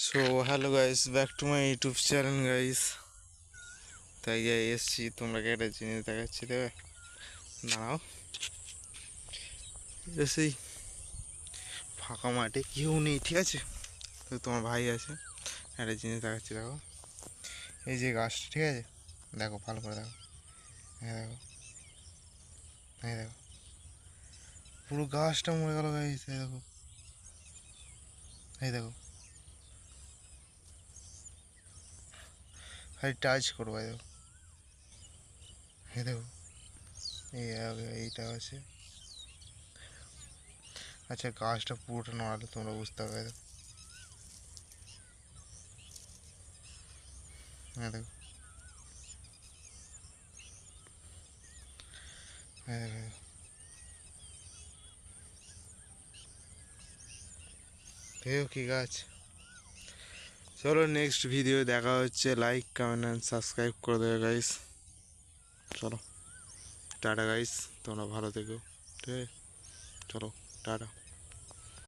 So hello guys, back to my YouTube channel guys. তাই গাই এসছি, তোমরা একটা জিনিস দেখাচ্ছি, দেবে দাঁড়াও। এসেই ফাঁকা মাঠে কেউ নেই, ঠিক আছে, তো তোমার ভাই আছে, একটা জিনিস দেখাচ্ছি। দেখো এই যে গাছটা, ঠিক আছে, দেখো ভালো করে দেখো। হ্যাঁ দেখো, হ্যাঁ দেখো, পুরো গাছটা মরে গেল গাইস। এই দেখো, এই দেখো, খালি টাচ করবো। এই দেখো, এই দেখো, এইটা আছে। আচ্ছা, গাছটা পুরোটা নড়ালে তোমরা বুঝতে পারবে। দেখো, হ্যাঁ দেখো, হ্যাঁ দেখো, দেখো কি গাছ। চলো নেক্সট ভিডিও দেখা হচ্ছে, লাইক কমেন্ট অ্যান্ড সাবস্ক্রাইব করে দেবে গাইস। চলো টাটা গাইস, তোমরা ভালো থেকো, ঠিক আছে, চলো টাটা।